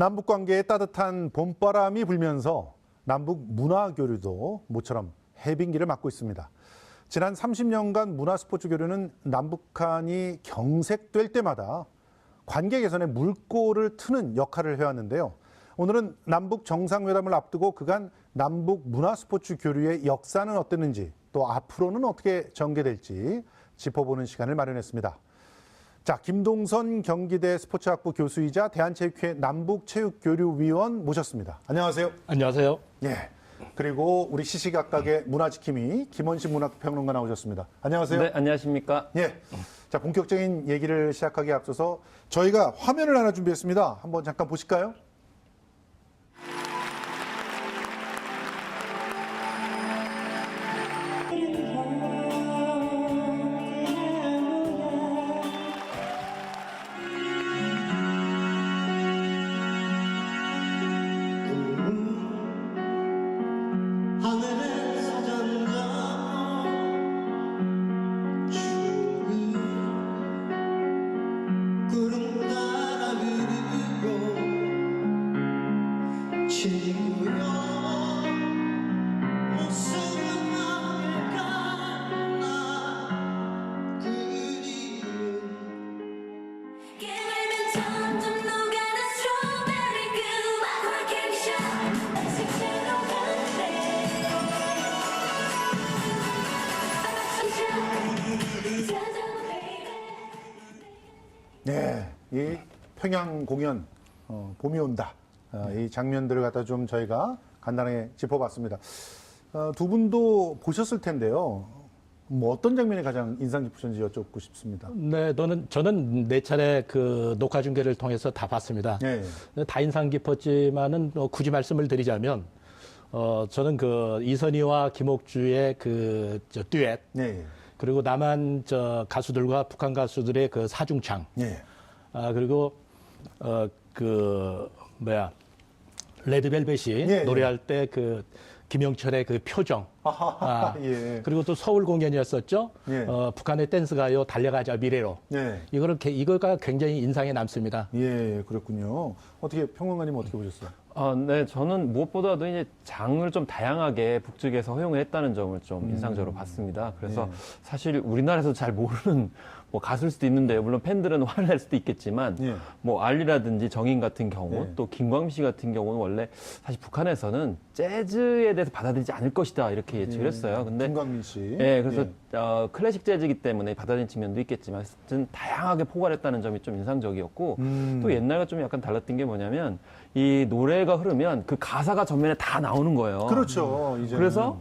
남북 관계에 따뜻한 봄바람이 불면서 남북 문화 교류도 모처럼 해빙기를 맞고 있습니다. 지난 30년간 문화 스포츠 교류는 남북한이 경색될 때마다 관계 개선에 물꼬를 트는 역할을 해왔는데요. 오늘은 남북 정상회담을 앞두고 그간 남북 문화 스포츠 교류의 역사는 어땠는지 또 앞으로는 어떻게 전개될지 짚어보는 시간을 마련했습니다. 자, 김동선 경기대 스포츠학부 교수이자 대한체육회 남북체육교류위원 모셨습니다. 안녕하세요. 안녕하세요. 예. 그리고 우리 시시각각의 문화지킴이 김원식 문학평론가 나오셨습니다. 안녕하세요. 네, 안녕하십니까. 예. 자, 본격적인 얘기를 시작하기에 앞서서 저희가 화면을 하나 준비했습니다. 한번 잠깐 보실까요? 네, 이 평양 공연 봄이 온다. 이 장면들을 갖다 좀 저희가 간단하게 짚어봤습니다. 두 분도 보셨을 텐데요. 뭐 어떤 장면이 가장 인상 깊으셨는지 여쭙고 싶습니다. 네, 저는 네 차례 그 녹화 중계를 통해서 다 봤습니다. 네. 다 인상 깊었지만은 굳이 말씀을 드리자면 저는 그 이선희와 김옥주의 저 듀엣 네. 그리고 남한 가수들과 북한 가수들의 그 사중창 네. 그리고 레드벨벳이 예, 노래할 때 그 김영철의 그 표정. 예. 그리고 또 서울 공연이었었죠. 예. 북한의 댄스 가요 달려가자 미래로. 네. 이거가 굉장히 인상에 남습니다. 예, 그렇군요. 어떻게 평론가님 어떻게 보셨어요? 네, 저는 무엇보다도 이제 장을 좀 다양하게 북측에서 허용을 했다는 점을 좀 인상적으로 봤습니다. 그래서 사실 우리나라에서 잘 모르는 뭐 가수일 수도 있는데 물론 팬들은 화를 낼 수도 있겠지만 예. 뭐 알리라든지 정인 같은 경우 예. 또 김광미 씨 같은 경우는 원래 사실 북한에서는 재즈에 대해서 받아들이지 않을 것이다 이렇게 예측을 했어요. 근데 김광민 씨. 예, 그래서 클래식 재즈이기 때문에 받아들인 측면도 있겠지만 하여튼 다양하게 포괄했다는 점이 좀 인상적이었고 또 옛날과 좀 약간 달랐던 게 뭐냐면 이 노래가 흐르면 그 가사가 전면에 다 나오는 거예요. 그렇죠. 이제는. 그래서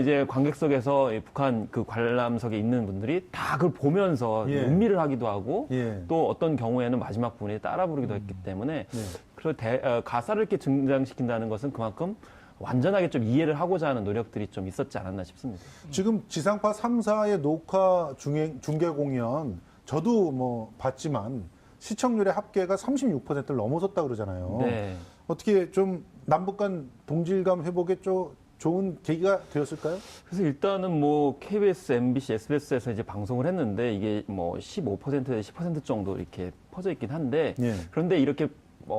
이제 관객석에서 이 북한 그 관람석에 있는 분들이 다 그걸 보면서 예. 음미를 하기도 하고 예. 또 어떤 경우에는 마지막 부분에 따라 부르기도 했기 때문에 네. 그래서 가사를 이렇게 등장시킨다는 것은 그만큼 완전하게 좀 이해를 하고자 하는 노력들이 좀 있었지 않았나 싶습니다. 지금 지상파 3사의 녹화 중계 공연 저도 뭐 봤지만 시청률의 합계가 36%를 넘어섰다 그러잖아요. 네. 어떻게 좀 남북 간 동질감 회복에 좋은 계기가 되었을까요? 그래서 일단은 뭐 KBS, MBC, SBS에서 이제 방송을 했는데 이게 뭐 15%에서 10% 정도 이렇게 퍼져 있긴 한데 예. 그런데 이렇게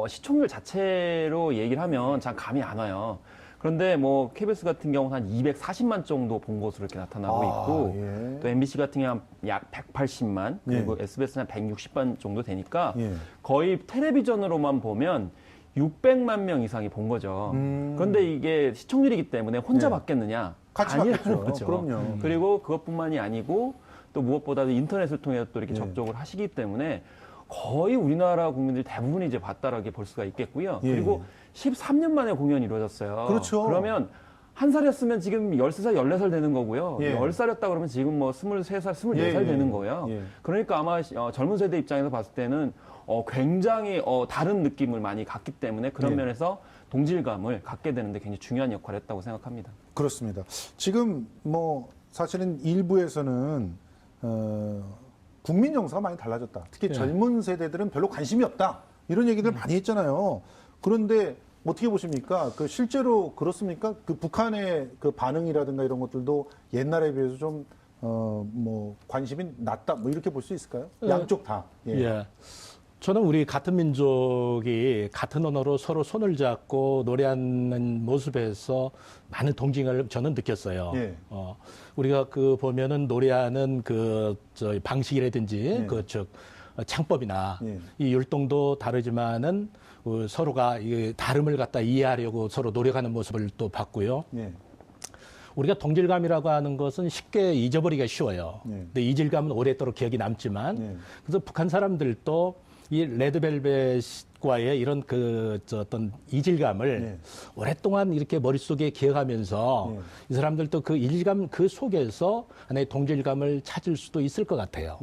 시청률 자체로 얘기를 하면 잘 감이 안 와요. 그런데 뭐 KBS 같은 경우는 한 240만 정도 본 것으로 이렇게 나타나고 있고 예. 또 MBC 같은 경우는 약 180만 그리고 SBS는 한 160만 정도 되니까 예. 거의 텔레비전으로만 보면 600만 명 이상이 본 거죠. 그런데 이게 시청률이기 때문에 혼자 예. 받겠느냐? 같이 아니라는 받겠죠. 거죠. 그럼요. 그리고 그것뿐만이 아니고 또 무엇보다도 인터넷을 통해서 또 이렇게 예. 접촉을 하시기 때문에 거의 우리나라 국민들이 대부분이 이제 봤다라고 볼 수가 있겠고요. 예. 그리고 13년 만에 공연이 이루어졌어요. 그렇죠. 그러면 한 살이었으면 지금 13살, 14살 되는 거고요. 예. 10살이었다 그러면 지금 뭐 23살, 24살 예, 예. 되는 거예요. 예. 그러니까 아마 젊은 세대 입장에서 봤을 때는 굉장히 다른 느낌을 많이 갖기 때문에 그런 예. 면에서 동질감을 갖게 되는데 굉장히 중요한 역할을 했다고 생각합니다. 그렇습니다. 지금 뭐 사실은 일부에서는 국민 정서가 많이 달라졌다. 특히 젊은 세대들은 별로 관심이 없다. 이런 얘기들 많이 했잖아요. 그런데 어떻게 보십니까? 그 실제로 그렇습니까? 그 북한의 그 반응이라든가 이런 것들도 옛날에 비해서 좀 뭐 관심이 낮다. 뭐 이렇게 볼 수 있을까요? 양쪽 다. 예. 저는 우리 같은 민족이 같은 언어로 서로 손을 잡고 노래하는 모습에서 많은 동ting을 저는 느꼈어요. 예. 우리가 그 보면은 노래하는 저 방식이라든지 예. 창법이나 예. 이 율동도 다르지만은 서로가 이 다름을 갖다 이해하려고 서로 노력하는 모습을 또 봤고요. 예. 우리가 동질감이라고 하는 것은 쉽게 잊어버리기가 쉬워요. 예. 근데 이질감은 오랫도록 기억이 남지만 예. 그래서 북한 사람들도 이 레드벨벳과의 이런 어떤 이질감을 예. 오랫동안 이렇게 머릿속에 기억하면서 예. 이 사람들도 그 이질감 그 속에서 하나의 동질감을 찾을 수도 있을 것 같아요.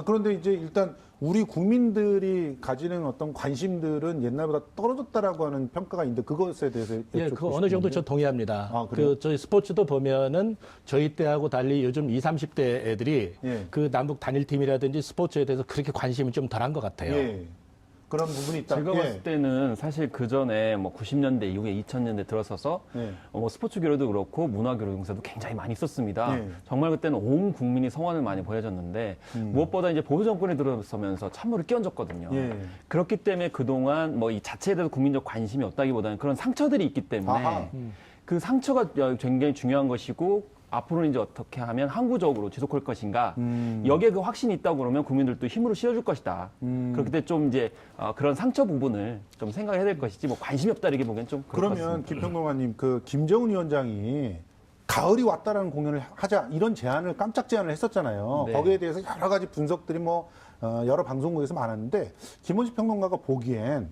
그런데 이제 일단 우리 국민들이 가지는 어떤 관심들은 옛날보다 떨어졌다라고 하는 평가가 있는데 그것에 대해서 예, 여쭙고 그 어느 정도 싶은데. 저 동의합니다. 아, 그래요? 저희 스포츠도 보면은 저희 때하고 달리 요즘 20, 30대 애들이 예. 그 남북 단일팀이라든지 스포츠에 대해서 그렇게 관심이 좀 덜한 것 같아요. 예. 그런 부분이 있다. 제가 예. 봤을 때는 사실 그 전에 뭐 90년대 이후에 2000년대 들어서서 예. 뭐 스포츠 교류도 그렇고 문화 교류 공사도 굉장히 많이 있었습니다. 예. 정말 그때는 온 국민이 성원을 많이 보여줬는데 무엇보다 이제 보수 정권이 들어서면서 참모를 끼얹었거든요. 예. 그렇기 때문에 그동안 뭐 이 자체에 대해서 국민적 관심이 없다기보다는 그런 상처들이 있기 때문에 아하. 그 상처가 굉장히 중요한 것이고 앞으로는 이제 어떻게 하면 항구적으로 지속할 것인가 여기에 그 확신이 있다고 그러면 국민들도 힘으로 실어줄 것이다. 그렇기 때문에 좀 이제 그런 상처 부분을 좀 생각해야 될 것이지 뭐 관심이 없다 이렇게 보기엔 좀 그럴 것 그러면 같습니다. 김평론가님 그 김정은 위원장이 가을이 왔다라는 공연을 하자 이런 제안을 깜짝 제안을 했었잖아요. 네. 거기에 대해서 여러 가지 분석들이 뭐 여러 방송국에서 많았는데 김원식 평론가가 보기엔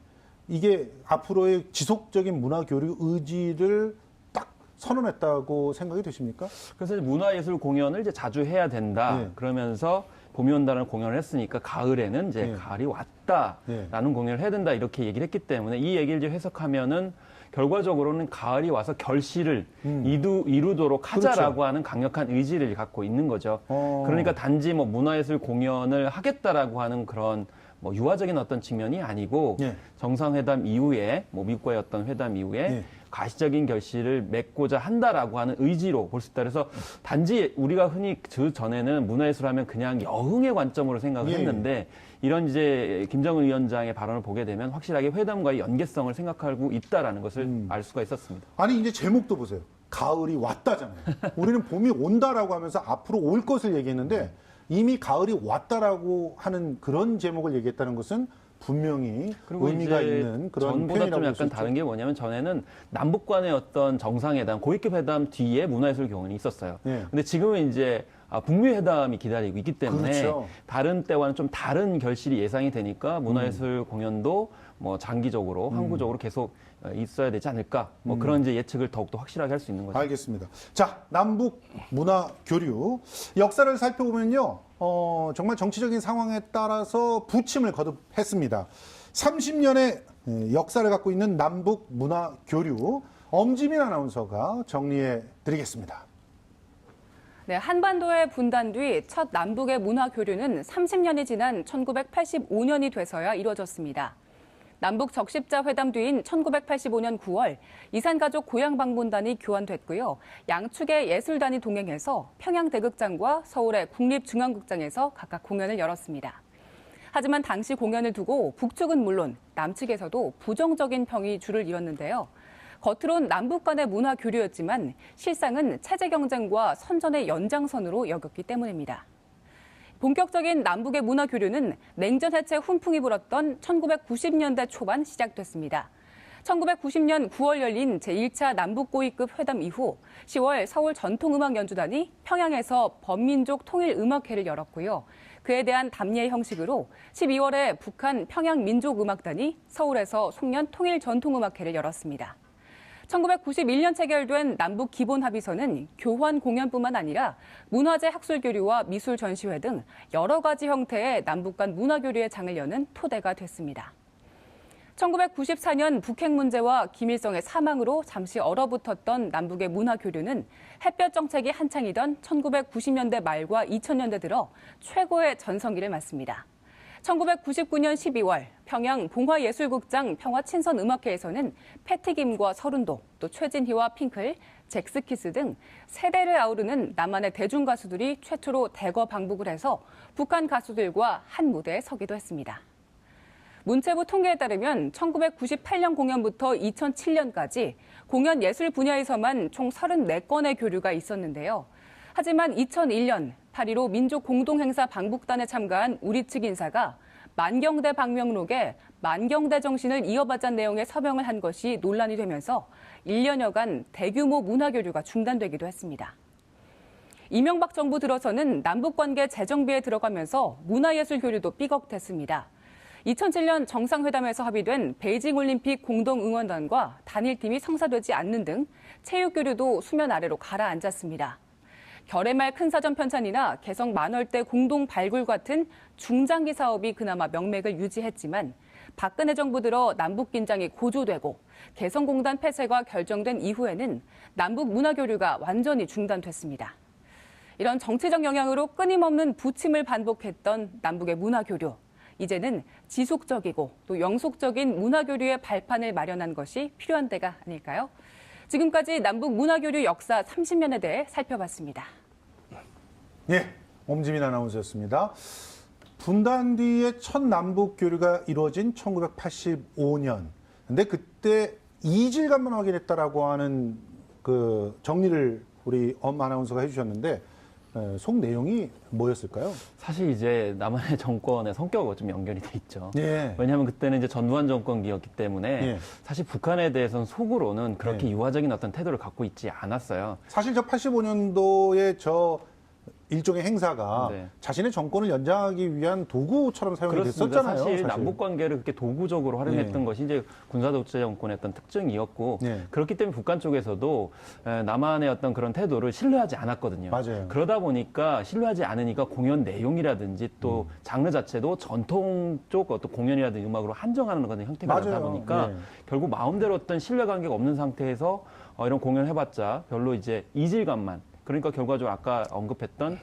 이게 앞으로의 지속적인 문화 교류 의지를 딱 선언했다고 생각이 되십니까? 그래서 이제 문화예술 공연을 이제 자주 해야 된다. 네. 그러면서 봄이 온다는 공연을 했으니까 가을에는 이제 네. 가을이 왔다라는 공연을 해야 된다 이렇게 얘기를 했기 때문에 이 얘기를 이제 해석하면은 결과적으로는 가을이 와서 결실을 이루도록 하자라고 그렇죠. 하는 강력한 의지를 갖고 있는 거죠. 어. 그러니까 단지 뭐 문화예술 공연을 하겠다라고 하는 그런 뭐 유화적인 어떤 측면이 아니고 예. 정상회담 이후에 뭐 미국과의 어떤 회담 이후에 예. 가시적인 결실을 맺고자 한다라고 하는 의지로 볼 수 있다. 그래서 단지 우리가 흔히 그 전에는 문화예술하면 그냥 여흥의 관점으로 생각을 예. 했는데 이런 이제 김정은 위원장의 발언을 보게 되면 확실하게 회담과의 연계성을 생각하고 있다라는 것을 알 수가 있었습니다. 아니 이제 제목도 보세요. 가을이 왔다잖아요. 우리는 봄이 온다라고 하면서 앞으로 올 것을 얘기했는데 이미 가을이 왔다라고 하는 그런 제목을 얘기했다는 것은 분명히 그리고 의미가 이제 있는 그런 전보다 표현이라고 좀 볼수 약간 있죠. 다른 게 뭐냐면 전에는 남북 간의 어떤 정상회담, 고위급 회담 뒤에 문화예술 공연이 있었어요. 예. 근데 지금은 이제 북미 회담이 기다리고 있기 때문에 그렇죠. 다른 때와는 좀 다른 결실이 예상이 되니까 문화예술 공연도 뭐 장기적으로 항구적으로 계속 있어야 되지 않을까 뭐 그런 이제 예측을 더욱더 확실하게 할 수 있는 거죠. 알겠습니다. 자, 남북 문화 교류 역사를 살펴보면요, 정말 정치적인 상황에 따라서 부침을 거듭했습니다. 30년의 역사를 갖고 있는 남북 문화 교류 엄지민 아나운서가 정리해 드리겠습니다. 네, 한반도의 분단 뒤 첫 남북의 문화 교류는 30년이 지난 1985년이 돼서야 이루어졌습니다. 남북 적십자 회담 뒤인 1985년 9월 이산가족 고향 방문단이 교환됐고요. 양측의 예술단이 동행해서 평양대극장과 서울의 국립중앙극장에서 각각 공연을 열었습니다. 하지만 당시 공연을 두고 북측은 물론 남측에서도 부정적인 평이 줄을 이뤘는데요. 겉으론 남북 간의 문화 교류였지만 실상은 체제 경쟁과 선전의 연장선으로 여겼기 때문입니다. 본격적인 남북의 문화 교류는 냉전 해체 훈풍이 불었던 1990년대 초반 시작됐습니다. 1990년 9월 열린 제1차 남북고위급 회담 이후 10월 서울 전통음악연주단이 평양에서 범민족 통일음악회를 열었고요. 그에 대한 답례 형식으로 12월에 북한 평양민족음악단이 서울에서 송년 통일전통음악회를 열었습니다. 1991년 체결된 남북 기본합의서는 교환 공연뿐만 아니라 문화재 학술교류와 미술 전시회 등 여러 가지 형태의 남북 간 문화교류의 장을 여는 토대가 됐습니다. 1994년 북핵 문제와 김일성의 사망으로 잠시 얼어붙었던 남북의 문화교류는 햇볕 정책이 한창이던 1990년대 말과 2000년대 들어 최고의 전성기를 맞습니다. 1999년 12월 평양 봉화예술극장 평화친선음악회에서는 패티김과 서른도, 또 최진희와 핑클, 잭스키스 등 세대를 아우르는 남한의 대중가수들이 최초로 대거 방북을 해서 북한 가수들과 한 무대에 서기도 했습니다. 문체부 통계에 따르면 1998년 공연부터 2007년까지 공연 예술 분야에서만 총 34건의 교류가 있었는데요. 하지만 2001년 8.15 민족 공동행사 방북단에 참가한 우리 측 인사가 만경대 방명록에 만경대 정신을 이어받자는 내용의 서명을 한 것이 논란이 되면서 1년여간 대규모 문화교류가 중단되기도 했습니다. 이명박 정부 들어서는 남북관계 재정비에 들어가면서 문화예술 교류도 삐걱댔습니다. 2007년 정상회담에서 합의된 베이징 올림픽 공동응원단과 단일팀이 성사되지 않는 등 체육교류도 수면 아래로 가라앉았습니다. 결의말 큰사전 편찬이나 개성 만월대 공동 발굴 같은 중장기 사업이 그나마 명맥을 유지했지만 박근혜 정부 들어 남북 긴장이 고조되고 개성공단 폐쇄가 결정된 이후에는 남북 문화교류가 완전히 중단됐습니다. 이런 정치적 영향으로 끊임없는 부침을 반복했던 남북의 문화교류. 이제는 지속적이고 또 영속적인 문화교류의 발판을 마련한 것이 필요한 때가 아닐까요? 지금까지 남북 문화교류 역사 30년에 대해 살펴봤습니다. 예, 엄지민 아나운서였습니다. 분단 뒤에 첫 남북 교류가 이루어진 1985년. 근데 그때 이질감만 확인했다라고 하는 그 정리를 우리 엄 아나운서가 해주셨는데 속 내용이 뭐였을까요? 사실 이제 남한의 정권의 성격과 좀 연결이 돼 있죠. 예. 왜냐하면 그때는 이제 전두환 정권기였기 때문에 예. 사실 북한에 대해서는 속으로는 그렇게 예. 유화적인 어떤 태도를 갖고 있지 않았어요. 사실 저 85년도에 저 일종의 행사가 네. 자신의 정권을 연장하기 위한 도구처럼 사용이 그렇습니다. 됐었잖아요. 사실 남북 관계를 그렇게 도구적으로 활용했던 네. 것이 이제 군사독재 정권의 어떤 특징이었고 네. 그렇기 때문에 북한 쪽에서도 남한의 어떤 그런 태도를 신뢰하지 않았거든요. 맞아요. 그러다 보니까 신뢰하지 않으니까 공연 내용이라든지 또 장르 자체도 전통 쪽 어떤 공연이라든지 음악으로 한정하는 그런 형태가 맞아요. 되다 보니까 네. 결국 마음대로 어떤 신뢰 관계가 없는 상태에서 이런 공연을 해봤자 별로 이제 이질감만 그러니까 결과적으로 아까 언급했던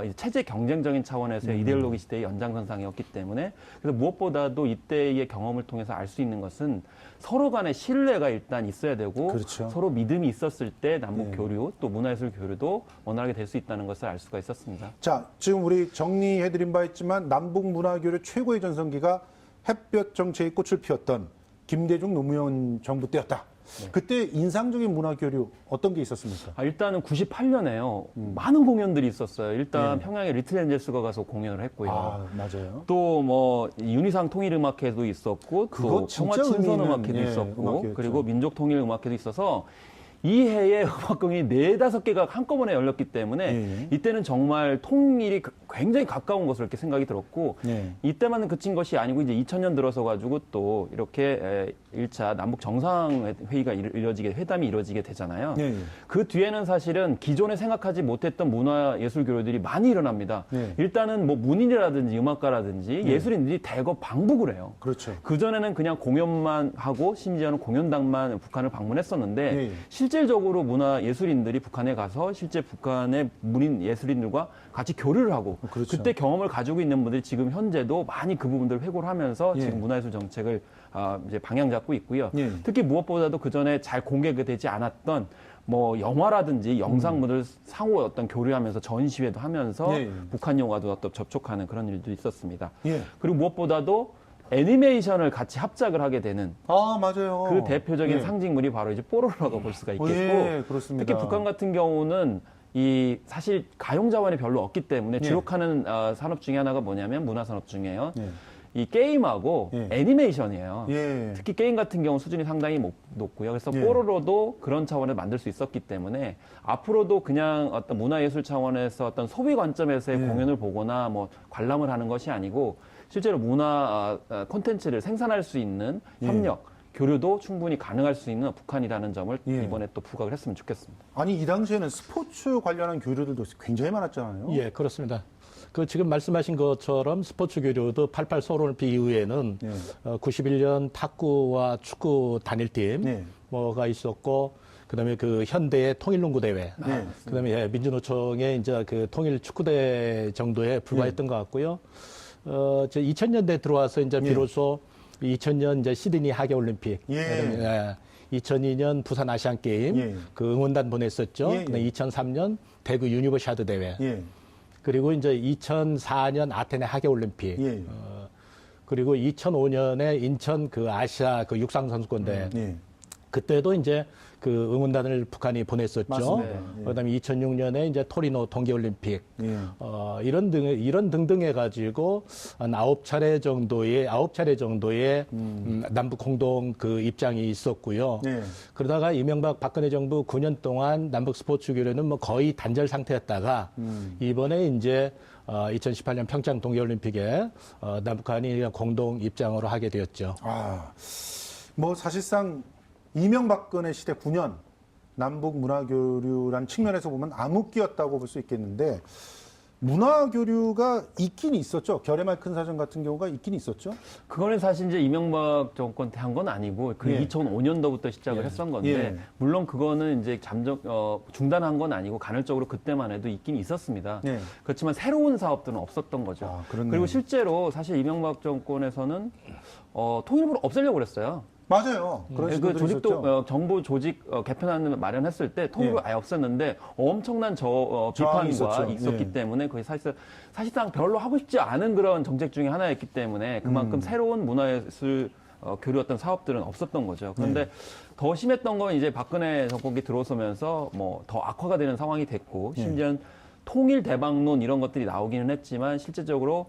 이제 체제 경쟁적인 차원에서의 이데올로기 시대의 연장선상이었기 때문에 그래서 무엇보다도 이때의 경험을 통해서 알 수 있는 것은 서로 간의 신뢰가 일단 있어야 되고 그렇죠. 서로 믿음이 있었을 때 남북 네. 교류 또 문화예술 교류도 원활하게 될 수 있다는 것을 알 수가 있었습니다. 자, 지금 우리 정리해드린 바 있지만 남북 문화교류 최고의 전성기가 햇볕 정책의 꽃을 피웠던 김대중 노무현 정부 때였다. 그때 인상적인 문화교류 어떤 게 있었습니까? 일단은 98년에요. 많은 공연들이 있었어요. 일단 네. 평양에 리틀 엔젤스가 가서 공연을 했고요. 아, 맞아요. 또 뭐 유니상 통일음악회도 있었고 그거 또 진짜 평화 친선 의미 있는, 음악회도 예, 있었고 음악회였죠. 그리고 민족 통일 음악회도 있어서 이 해에 음악공연이 4-5개가 한꺼번에 열렸기 때문에 예. 이때는 정말 통일이 굉장히 가까운 것으로 이렇게 생각이 들었고 예. 이때만은 그친 것이 아니고 이제 2000년 들어서 가지고 또 이렇게 1차 남북 정상회의가 회담이 이루어지게 되잖아요. 예. 그 뒤에는 사실은 기존에 생각하지 못했던 문화예술 교류들이 많이 일어납니다. 예. 일단은 뭐 문인이라든지 음악가라든지 예술인들이 대거 방북을 해요. 그렇죠. 그전에는 그냥 공연만 하고 심지어는 공연당만 북한을 방문했었는데 예. 실질적으로 문화예술인들이 북한에 가서 실제 북한의 문인 예술인들과 같이 교류를 하고 그렇죠. 그때 경험을 가지고 있는 분들이 지금 현재도 많이 그 부분들을 회고를 하면서 예. 지금 문화예술 정책을 이제 방향 잡고 있고요. 예. 특히 무엇보다도 그 전에 잘 공개되지 않았던 뭐 영화라든지 영상물을 상호 어떤 교류하면서 전시회도 하면서 예. 북한 영화도 어떤 접촉하는 그런 일도 있었습니다. 예. 그리고 무엇보다도 애니메이션을 같이 합작을 하게 되는 아, 맞아요. 그 대표적인 예. 상징물이 바로 이제 뽀로로라고 볼 수가 있겠고 예, 그렇습니다. 특히 북한 같은 경우는 이 사실 가용 자원이 별로 없기 때문에 예. 주력하는 산업 중에 하나가 뭐냐면 문화 산업 중에요. 예. 이 게임하고 예. 애니메이션이에요. 예. 특히 게임 같은 경우 수준이 상당히 높고요. 그래서 예. 뽀로로도 그런 차원을 만들 수 있었기 때문에 앞으로도 그냥 어떤 문화예술 차원에서 어떤 소비 관점에서의 예. 공연을 보거나 뭐 관람을 하는 것이 아니고 실제로 문화 콘텐츠를 생산할 수 있는 예. 협력, 교류도 충분히 가능할 수 있는 북한이라는 점을 예. 이번에 또 부각을 했으면 좋겠습니다. 아니, 이 당시에는 스포츠 관련한 교류들도 굉장히 많았잖아요. 예, 그렇습니다. 그 지금 말씀하신 것처럼 스포츠 교류도 88 소올림픽 이후에는 예. 91년 탁구와 축구 단일팀 예. 뭐가 있었고 그다음에 그 현대의 통일농구 대회, 네. 그다음에 예, 민주노총의 이제 그 통일 축구대 정도에 불과했던 것 같고요. 저 2000년대 들어와서 이제 비로소 2000년 이제 시드니 하계 올림픽, 예. 2002년 부산 아시안 게임 예. 그 응원단 보냈었죠. 예, 예. 그다음에 2003년 대구 유니버시아드 대회. 예. 그리고 이제 2004년 아테네 하계 올림픽. 예. 그리고 2005년에 인천 그 아시아 그 육상 선수권대 예. 그때도 이제 그 응원단을 북한이 보냈었죠. 맞습니다. 예. 그다음에 2006년에 이제 토리노 동계올림픽 예. 이런 등등 해가지고 한 9차례 정도의 남북 공동 그 입장이 있었고요. 예. 그러다가 이명박 박근혜 정부 9년 동안 남북 스포츠 교류는 뭐 거의 단절 상태였다가 이번에 이제 2018년 평창 동계올림픽에 남북한이 공동 입장으로 하게 되었죠. 뭐 사실상 이명박근혜 시대 9년 남북 문화교류란 측면에서 보면 암흑기였다고 볼 수 있겠는데 문화교류가 있긴 있었죠. 결의말 큰 사전 같은 경우가 있긴 있었죠. 그거는 사실 이제 이명박 정권 때 한 건 아니고 그 예. 2005년도부터 시작을 했던 건데 예. 물론 그거는 이제 중단한 건 아니고 간헐적으로 그때만 해도 있긴 있었습니다. 예. 그렇지만 새로운 사업들은 없었던 거죠. 그렇네요. 그리고 실제로 사실 이명박 정권에서는 통일부를 없애려고 그랬어요. 맞아요. 그런 그 시도들이 조직도 있었죠. 정부 조직 개편안을 마련했을 때 통일부 예. 아예 없었는데 엄청난 저항이 비판과 있었죠. 있었기 예. 때문에 거의 사실상 별로 하고 싶지 않은 그런 정책 중에 하나였기 때문에 그만큼 새로운 문화예술 교류 어떤 사업들은 없었던 거죠. 그런데 더 심했던 건 이제 박근혜 정권이 들어서면서 뭐 더 악화가 되는 상황이 됐고 심지어 통일 대박론 이런 것들이 나오기는 했지만 실제적으로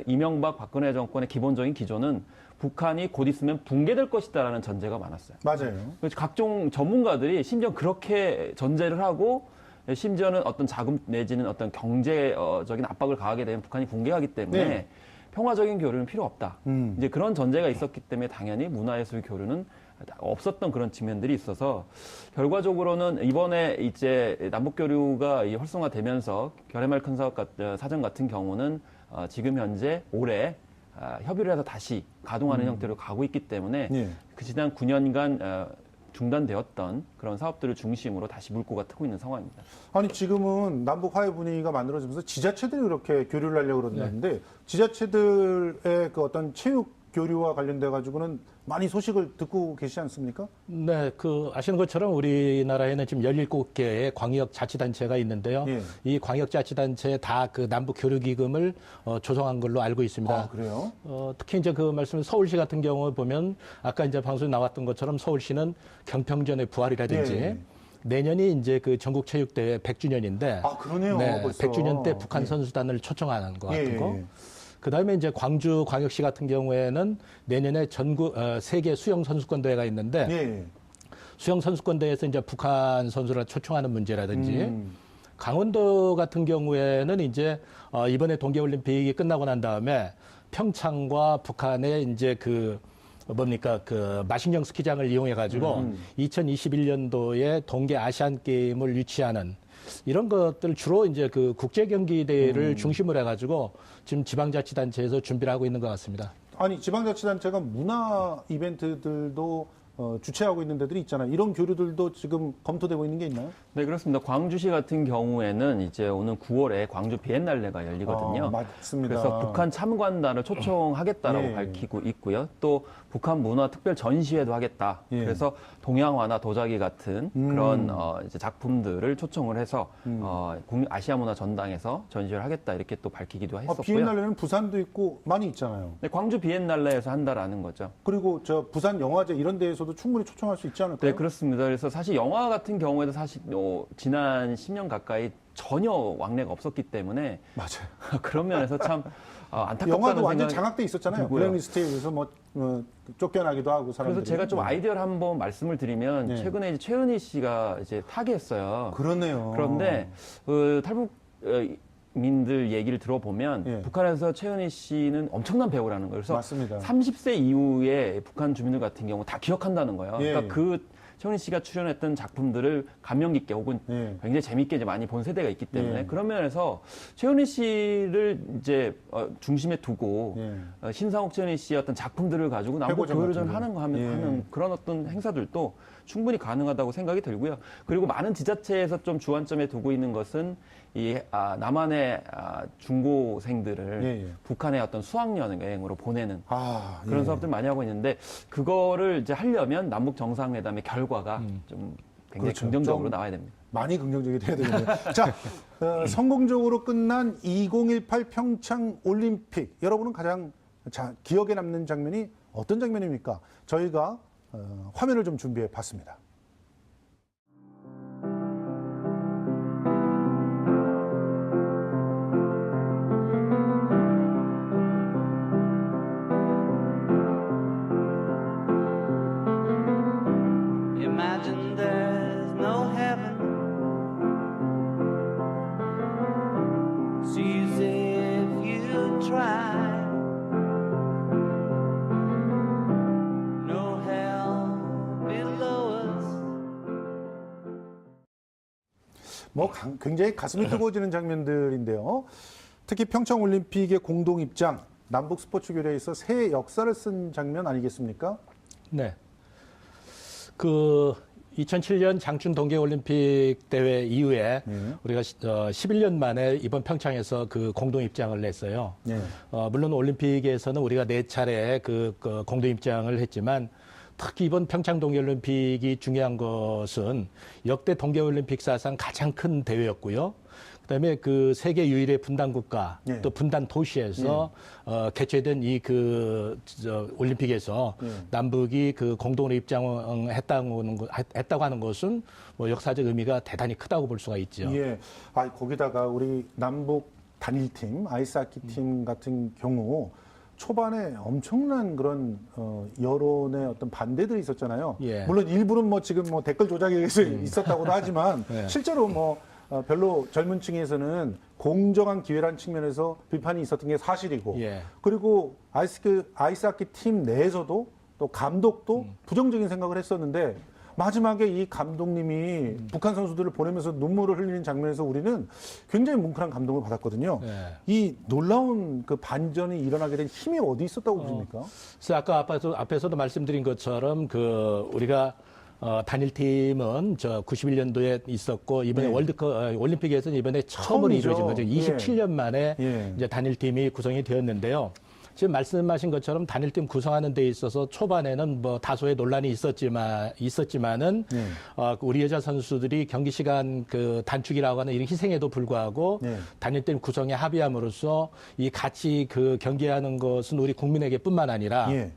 이명박 박근혜 정권의 기본적인 기조는 북한이 곧 있으면 붕괴될 것이다라는 전제가 많았어요. 맞아요. 그래서 각종 전문가들이 심지어 그렇게 전제를 하고 심지어는 어떤 자금 내지는 어떤 경제적인 압박을 가하게 되면 북한이 붕괴하기 때문에 네. 평화적인 교류는 필요 없다. 이제 그런 전제가 있었기 때문에 당연히 문화예술 교류는 없었던 그런 측면들이 있어서 결과적으로는 이번에 이제 남북 교류가 활성화되면서 결의말 큰 사전 같은 경우는 지금 현재 올해 협의를 해서 다시 가동하는 형태로 가고 있기 때문에 예. 그 지난 9년간 중단되었던 그런 사업들을 중심으로 다시 물꼬가 트고 있는 상황입니다. 아니 지금은 남북 화해 분위기가 만들어지면서 지자체들이 그렇게 교류를 하려고 그러는데 지자체들의 그 어떤 체육 교류와 관련돼 가지고는 많이 소식을 듣고 계시지 않습니까? 네, 그 아시는 것처럼 우리나라에는 지금 17개의 광역자치단체가 있는데요. 예. 이 광역자치단체 다 그 남북 교류 기금을 조성한 걸로 알고 있습니다. 아, 그래요? 특히 이제 그 말씀 서울시 같은 경우 보면 아까 이제 방송에 나왔던 것처럼 서울시는 경평전의 부활이라든지 예. 내년이 이제 그 전국체육대회 100주년인데 아, 그러네요. 벌써. 100주년 때 북한 예. 선수단을 초청하는 것 같은 예, 거. 예. 그다음에 이제 광주 광역시 같은 경우에는 내년에 전국 세계 수영 선수권 대회가 있는데 예. 수영 선수권 대회에서 이제 북한 선수를 초청하는 문제라든지 강원도 같은 경우에는 이제 이번에 동계올림픽이 끝나고 난 다음에 평창과 북한의 이제 그 마식령 스키장을 이용해 가지고 2021년도에 동계 아시안 게임을 유치하는 이런 것들 주로 이제 그 국제 경기 대회를 중심으로 해 가지고 지금 지방자치단체에서 준비를 하고 있는 것 같습니다. 아니 지방자치단체가 문화 이벤트들도 주최하고 있는 데들이 있잖아요. 이런 교류들도 지금 검토되고 있는 게 있나요? 네, 그렇습니다. 광주시 같은 경우에는 이제 오는 9월에 광주 비엔날레가 열리거든요. 맞습니다. 그래서 북한 참관단을 초청하겠다라고 예. 밝히고 있고요. 또 북한 문화 특별 전시회도 하겠다. 예. 그래서 동양화나 도자기 같은 그런 이제 작품들을 초청을 해서 아시아 문화 전당에서 전시회를 하겠다 이렇게 또 밝히기도 했었고요. 비엔날레는 부산도 있고 많이 있잖아요. 네, 광주 비엔날레에서 한다라는 거죠. 그리고 저 부산 영화제 이런 데에서도 충분히 초청할 수 있지 않을까요? 네, 그렇습니다. 그래서 사실 영화 같은 경우에도 사실 지난 10년 가까이 전혀 왕래가 없었기 때문에 맞아요. 그런 면에서 참 안타깝다는 영화도 완전 생각이 장악돼 있었잖아요. 들고요. 블랙리스트에 의해서 쫓겨나기도 하고 사람들이. 그래서 제가 좀 아이디어를 한번 말씀을 드리면 네. 최근에 이제 최은희 씨가 이제 타계했어요. 그러네요. 그런데 탈북 민들 얘기를 들어보면 예. 북한에서 최은희 씨는 엄청난 배우라는 거예요. 그래서 맞습니다. 30세 이후에 북한 주민들 같은 경우 다 기억한다는 거예요. 예. 그러니까 그 최은희 씨가 출연했던 작품들을 감명 깊게 혹은 예. 굉장히 재밌게 이제 많이 본 세대가 있기 때문에 예. 그런 면에서 최은희 씨를 이제 중심에 두고 예. 신상옥 최은희 씨의 어떤 작품들을 가지고 남북 회고전 교류전 같은 하는 거. 하는 그런 어떤 행사들도 충분히 가능하다고 생각이 들고요. 그리고 많은 지자체에서 좀 주안점에 두고 있는 것은 이 남한의 중고생들을 예. 북한의 어떤 수학여행으로 보내는 그런 예. 사업들 많이 하고 있는데 그거를 이제 하려면 남북 정상회담의 결과가 좀 굉장히 그렇죠. 긍정적으로 좀 나와야 됩니다. 많이 긍정적이 돼야 되겠네요. 자, 성공적으로 끝난 2018 평창 올림픽. 여러분은 가장 자, 기억에 남는 장면이 어떤 장면입니까? 저희가 화면을 좀 준비해 봤습니다. Imagine there's no heaven. It's easy if you try. No hell below us. 굉장히 가슴이 뜨거워지는 장면들인데요. 특히 평창올림픽의 공동 입장, 남북 스포츠 교류에서 새 역사를 쓴 장면 아니겠습니까? 네. 그 2007년 장춘 동계올림픽 대회 이후에 우리가 11년 만에 이번 평창에서 그 공동 입장을 냈어요. 네. 물론 올림픽에서는 우리가 4차례 그 공동 입장을 했지만 특히 이번 평창 동계올림픽이 중요한 것은 역대 동계올림픽 사상 가장 큰 대회였고요. 그다음에 그 세계 유일의 분단 국가 예. 또 분단 도시에서 개최된 이 올림픽에서 남북이 그 공동으로 입장했다고 하는 것은 뭐 역사적 의미가 대단히 크다고 볼 수가 있죠. 예. 거기다가 우리 남북 단일팀, 아이스하키 팀 같은 경우 초반에 엄청난 그런 여론의 어떤 반대들이 있었잖아요. 예. 물론 일부는 뭐 지금 뭐 댓글 조작에 의해서 있었다고도 하지만 예. 실제로 뭐 별로 젊은 층에서는 공정한 기회란 측면에서 비판이 있었던 게 사실이고 예. 그리고 아이스하키 팀 내에서도 또 감독도 부정적인 생각을 했었는데 마지막에 이 감독님이 북한 선수들을 보내면서 눈물을 흘리는 장면에서 우리는 굉장히 뭉클한 감동을 받았거든요. 네. 이 놀라운 그 반전이 일어나게 된 힘이 어디 있었다고 보십니까? 그래서 아까 앞에서도 말씀드린 것처럼 그 우리가 단일팀은 91년도에 있었고 이번에 네. 올림픽에서는 이번에 처음으로 처음이죠. 이루어진 거죠. 27년 만에 예. 이제 단일팀이 구성이 되었는데요. 지금 말씀하신 것처럼 단일팀 구성하는 데 있어서 초반에는 뭐 다소의 논란이 있었지만은 네. 우리 여자 선수들이 경기 시간 그 단축이라고 하는 이런 희생에도 불구하고 네. 단일팀 구성에 합의함으로써 이 같이 그 경기하는 것은 우리 국민에게뿐만 아니라 예.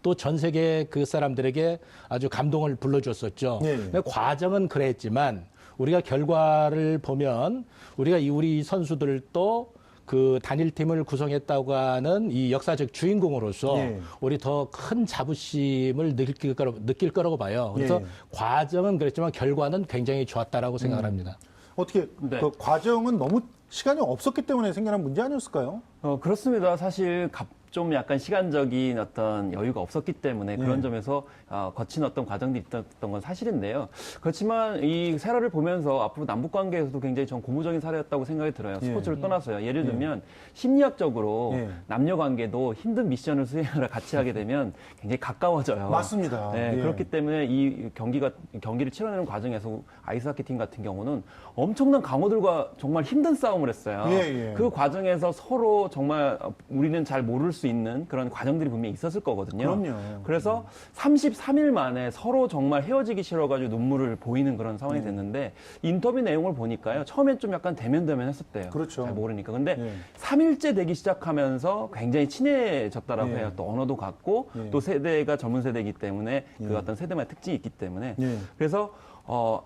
또 전 세계 그 사람들에게 아주 감동을 불러줬었죠. 네. 근데 과정은 그랬지만 우리가 결과를 보면 우리 선수들도 그 단일팀을 구성했다고 하는 이 역사적 주인공으로서 네. 우리 더 큰 자부심을 느낄 거라고 봐요. 그래서 네. 과정은 그랬지만 결과는 굉장히 좋았다라고 생각을 합니다. 어떻게 네. 그 과정은 너무 시간이 없었기 때문에 생겨난 문제 아니었을까요? 그렇습니다. 사실 좀 약간 시간적인 어떤 여유가 없었기 때문에 그런 점에서 거친 어떤 과정들이 있었던 건 사실인데요. 그렇지만 이 세라를 보면서 앞으로 남북 관계에서도 굉장히 전 고무적인 사례였다고 생각이 들어요. 스포츠를 떠나서요. 예를 들면 심리학적으로 예. 남녀 관계도 힘든 미션을 수행하러 같이 하게 되면 굉장히 가까워져요. 맞습니다. 네, 예. 그렇기 때문에 이 경기를 치러내는 과정에서 아이스하키 팀 같은 경우는 엄청난 강호들과 정말 힘든 싸움을 했어요. 예, 예. 그 과정에서 서로 정말 우리는 잘 모를 수 있는 그런 과정들이 분명히 있었을 거거든요. 그럼요. 그래서 33일 만에 서로 정말 헤어지기 싫어가지고 눈물을 보이는 그런 상황이 됐는데 인터뷰 내용을 보니까요. 처음엔 좀 약간 대면했었대요. 그렇죠. 잘 모르니까. 근데 예. 3일째 되기 시작하면서 굉장히 친해졌다라고 예. 해요. 또 언어도 같고 예. 또 세대가 젊은 세대이기 때문에 예. 그 어떤 세대만의 특징이 있기 때문에 예. 그래서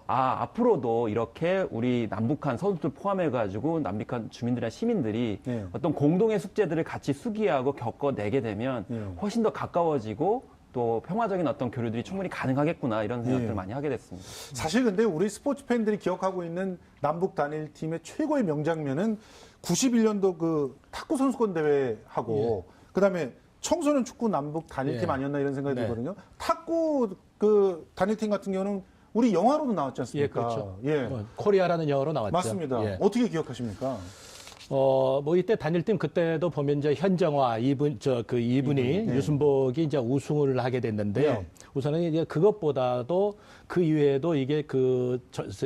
앞으로도 이렇게 우리 남북한 선수들 포함해가지고 남북한 주민들이나 시민들이 예. 어떤 공동의 숙제들을 같이 수기하고 겪어내게 되면 예. 훨씬 더 가까워지고 또 평화적인 어떤 교류들이 충분히 가능하겠구나 이런 생각들을 예. 많이 하게 됐습니다. 사실 근데 우리 스포츠 팬들이 기억하고 있는 남북 단일팀의 최고의 명장면은 91년도 그 탁구 선수권 대회하고 그다음에 청소년 축구 남북 단일팀 예. 아니었나 이런 생각이 네. 들거든요. 탁구 그 단일팀 같은 경우는 우리 영화로도 나왔지 예, 않습니까? 그렇죠. 예. 코리아라는 영어로 나왔죠. 맞습니다. 예. 어떻게 기억하십니까? 뭐 이때 단일팀 그때도 보면 이제 현정화 이분이 네. 유순복이 이제 우승을 하게 됐는데요. 네. 우선은 이제 그것보다도 그 이외에도 이게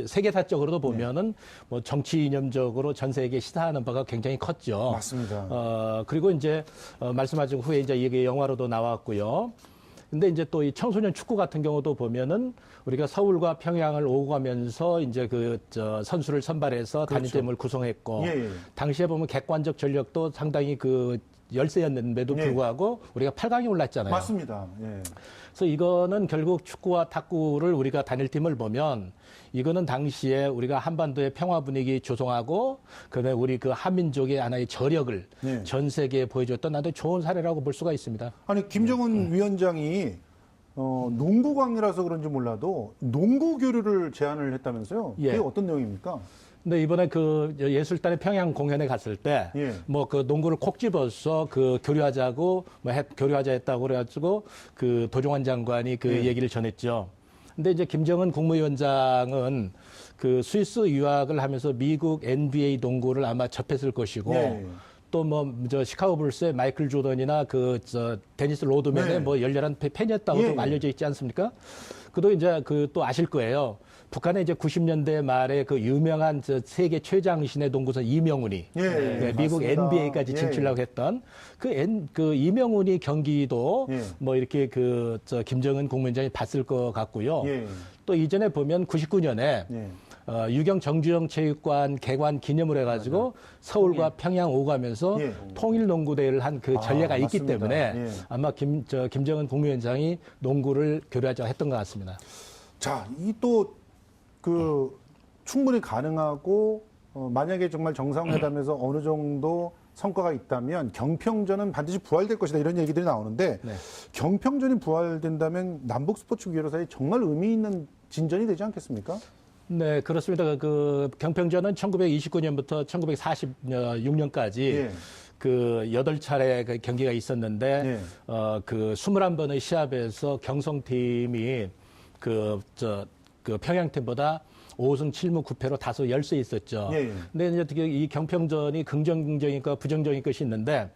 세계사적으로도 보면은 뭐 정치 이념적으로 전 세계에 시사하는 바가 굉장히 컸죠. 맞습니다. 그리고 이제 말씀하신 후에 이제 이게 영화로도 나왔고요. 근데 이제 또 이 청소년 축구 같은 경우도 보면은 우리가 서울과 평양을 오고 가면서 이제 선수를 선발해서 그렇죠. 단일팀을 구성했고 예, 예. 당시에 보면 객관적 전력도 상당히 열세였는데도 예. 불구하고 우리가 8강에 올랐잖아요. 맞습니다. 예. 그래서 이거는 결국 축구와 탁구를 우리가 단일팀을 보면 이거는 당시에 우리가 한반도의 평화 분위기 조성하고 그다음에 우리 그 한민족의 하나의 저력을 예. 전 세계에 보여줬던 아주 좋은 사례라고 볼 수가 있습니다. 아니 김정은 위원장이 농구광이라서 그런지 몰라도 농구 교류를 제안을 했다면서요? 예. 그게 어떤 내용입니까? 근데 이번에 그 예술단의 평양 공연에 갔을 때 예. 뭐 그 농구를 콕 집어서 그 교류하자고 교류하자 했다고 그래가지고 그 도종환 장관이 그 예. 얘기를 전했죠. 근데 이제 김정은 국무위원장은 그 스위스 유학을 하면서 미국 NBA 농구를 아마 접했을 것이고 예. 또 뭐 저 시카고 불스의 마이클 조던이나 그 저 데니스 로드맨의 네. 뭐 열렬한 팬이었다고 예. 좀 알려져 있지 않습니까? 그도 이제 그 또 아실 거예요. 북한의 이제 90년대 말에 그 유명한 저 세계 최장신의 농구선 이명훈이 예, 네, 미국 맞습니다. NBA까지 예. 진출하고 했던 그 이명훈이 경기도 예. 뭐 이렇게 그 저 김정은 국무위원장이 봤을 것 같고요. 예. 또 이전에 보면 99년에 예. 유경 정주영 체육관 개관 기념을 해가지고 서울과 평양 오가면서 예. 통일 농구 대회를 한 그 전례가 있기 맞습니다. 때문에 예. 아마 김정은 국무위원장이 농구를 교류하자고 했던 것 같습니다. 자, 이 또 그 충분히 가능하고 만약에 정말 정상회담에서 어느 정도 성과가 있다면 경평전은 반드시 부활될 것이다 이런 얘기들이 나오는데 네. 경평전이 부활된다면 남북 스포츠 교류 사이에 정말 의미 있는 진전이 되지 않겠습니까? 네, 그렇습니다. 그 경평전은 1929년부터 1946년까지 예. 그 8차례 그 경기가 있었는데 예. 그 21번의 시합에서 경성팀이 그 평양팀보다 5승 7무 9패로 다소 열세 있었죠. 예, 예. 근데 이제 어떻게 이 경평전이 긍정적인과 부정적인 것이 있는데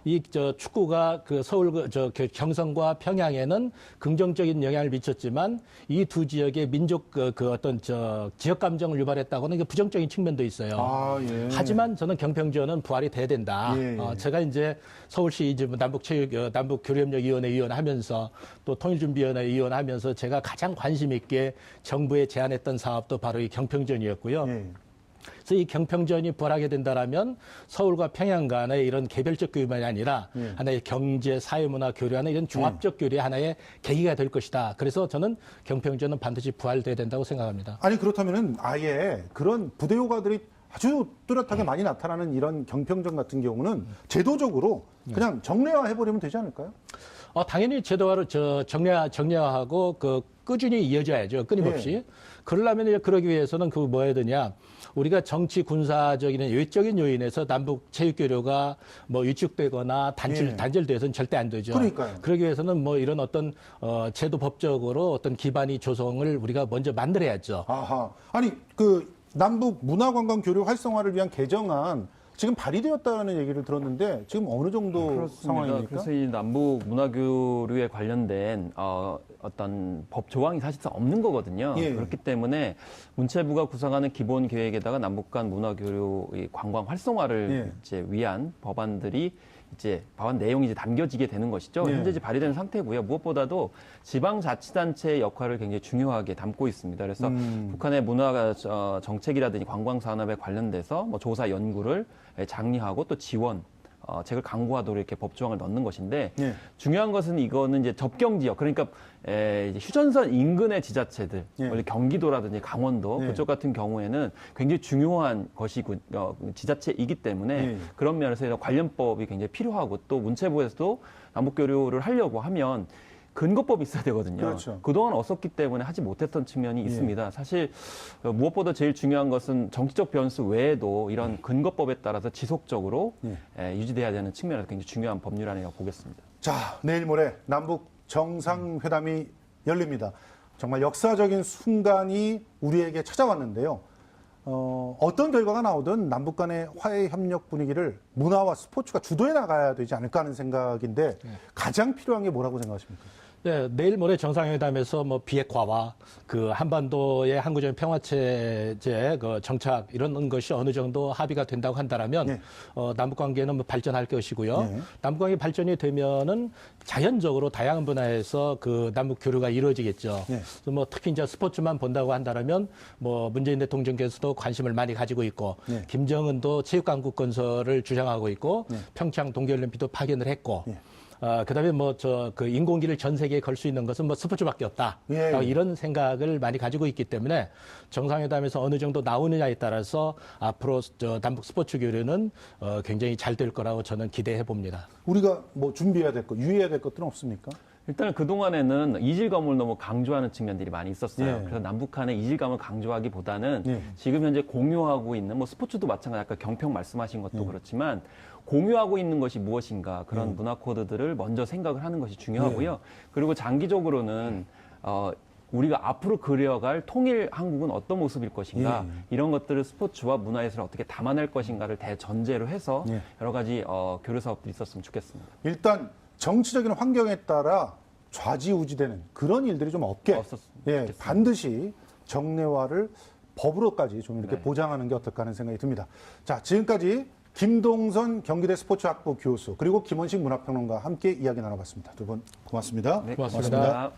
이 축구가 그 서울 경성과 평양에는 긍정적인 영향을 미쳤지만 이 두 지역의 민족 그 어떤 지역 감정을 유발했다고는 이게 부정적인 측면도 있어요. 아, 예. 하지만 저는 경평전은 부활이 돼야 된다. 예, 예. 제가 이제 서울시 이제 남북 교류협력위원회 위원하면서 또 통일준비위원회 위원하면서 제가 가장 관심 있게 정부에 제안했던 사업도 바로 이 경평전이었고요. 예. 그래서 이 경평전이 부활하게 된다라면 서울과 평양 간의 이런 개별적 교류만이 아니라 예. 하나의 경제, 사회문화 교류하는 이런 종합적 교류의 하나의 계기가 될 것이다. 그래서 저는 경평전은 반드시 부활돼야 된다고 생각합니다. 아니 그렇다면은 아예 그런 부대 효과들이 아주 뚜렷하게 많이 나타나는 이런 경평전 같은 경우는 제도적으로 그냥 정례화 해버리면 되지 않을까요? 당연히 제도화를 정례화하고 그 꾸준히 이어져야죠. 끊임없이. 네. 그러려면 이제 그러기 위해서는 그 뭐 해야 되냐. 우리가 정치 군사적인 외적인 요인에서 남북 체육 교류가 뭐 위축되거나 예. 단절돼서는 절대 안 되죠. 그러니까요. 그러기 위해서는 뭐 이런 어떤 제도 법적으로 어떤 기반이 조성을 우리가 먼저 만들어야죠. 아하. 아니 그 남북 문화관광 교류 활성화를 위한 개정안 지금 발의되었다는 얘기를 들었는데 지금 어느 정도 상황입니까? 그래서 이 남북 문화교류에 관련된 어떤 법 조항이 사실상 없는 거거든요. 예. 그렇기 때문에 문체부가 구상하는 기본 계획에다가 남북 간 문화교류 관광 활성화를 예. 이제 위한 법안 내용이 이제 담겨지게 되는 것이죠. 예. 현재 이제 발의된 상태고요. 무엇보다도 지방자치단체의 역할을 굉장히 중요하게 담고 있습니다. 그래서 북한의 문화 정책이라든지 관광 산업에 관련돼서 뭐 조사 연구를 장려하고 또 지원 책을 강구하도록 이렇게 법조항을 넣는 것인데 예. 중요한 것은 이거는 이제 접경 지역 그러니까 이제 휴전선 인근의 지자체들 예. 원래 경기도라든지 강원도 예. 그쪽 같은 경우에는 굉장히 중요한 것이고 지자체이기 때문에 예. 그런 면에서 이런 관련법이 굉장히 필요하고 또 문체부에서도 남북 교류를 하려고 하면 근거법이 있어야 되거든요. 그렇죠. 그동안 없었기 때문에 하지 못했던 측면이 있습니다. 사실 무엇보다 제일 중요한 것은 정치적 변수 외에도 이런 근거법에 따라서 지속적으로 유지돼야 되는 측면에서 굉장히 중요한 법률안이라고 보겠습니다. 자, 내일 모레 남북 정상회담이 열립니다. 정말 역사적인 순간이 우리에게 찾아왔는데요. 어떤 결과가 나오든 남북 간의 화해 협력 분위기를 문화와 스포츠가 주도해 나가야 되지 않을까 하는 생각인데 가장 필요한 게 뭐라고 생각하십니까? 네, 내일 모레 정상회담에서 뭐 비핵화와 그 한반도의 항구적인 평화체제 그 정착 이런 것이 어느 정도 합의가 된다고 한다라면 네. 남북 관계는 뭐 발전할 것이고요. 네. 남북 관계 발전이 되면은 자연적으로 다양한 분야에서 그 남북 교류가 이루어지겠죠. 네. 그래서 뭐 특히 이제 스포츠만 본다고 한다라면 뭐 문재인 대통령께서도 관심을 많이 가지고 있고 네. 김정은도 체육강국 건설을 주장하고 있고 네. 평창 동계올림픽도 파견을 했고. 네. 그다음에 뭐 그 인공기를 전 세계에 걸 수 있는 것은 뭐 스포츠밖에 없다. 예. 이런 생각을 많이 가지고 있기 때문에 정상회담에서 어느 정도 나오느냐에 따라서 앞으로 남북 스포츠 교류는 굉장히 잘 될 거라고 저는 기대해 봅니다. 우리가 뭐 준비해야 될 것, 유의해야 될 것들은 없습니까? 일단은 그동안에는 이질감을 너무 강조하는 측면들이 많이 있었어요. 예. 그래서 남북한의 이질감을 강조하기보다는 예. 지금 현재 공유하고 있는 뭐 스포츠도 마찬가지 아까 경평 말씀하신 것도 그렇지만 공유하고 있는 것이 무엇인가 그런 문화 코드들을 먼저 생각을 하는 것이 중요하고요. 그리고 장기적으로는 우리가 앞으로 그려갈 통일 한국은 어떤 모습일 것인가 이런 것들을 스포츠와 문화예술을 어떻게 담아낼 것인가를 대전제로 해서 예. 여러 가지 교류 사업들이 있었으면 좋겠습니다. 일단 정치적인 환경에 따라 좌지우지되는 그런 일들이 좀 없게 없었으면 예, 좋겠습니다. 반드시 정례화를 법으로까지 좀 이렇게 네. 보장하는 게 어떨까 하는 생각이 듭니다. 자, 지금까지 김동선 경기대 스포츠학부 교수 그리고 김원식 문화평론가와 함께 이야기 나눠봤습니다. 두 분 고맙습니다. 네, 고맙습니다.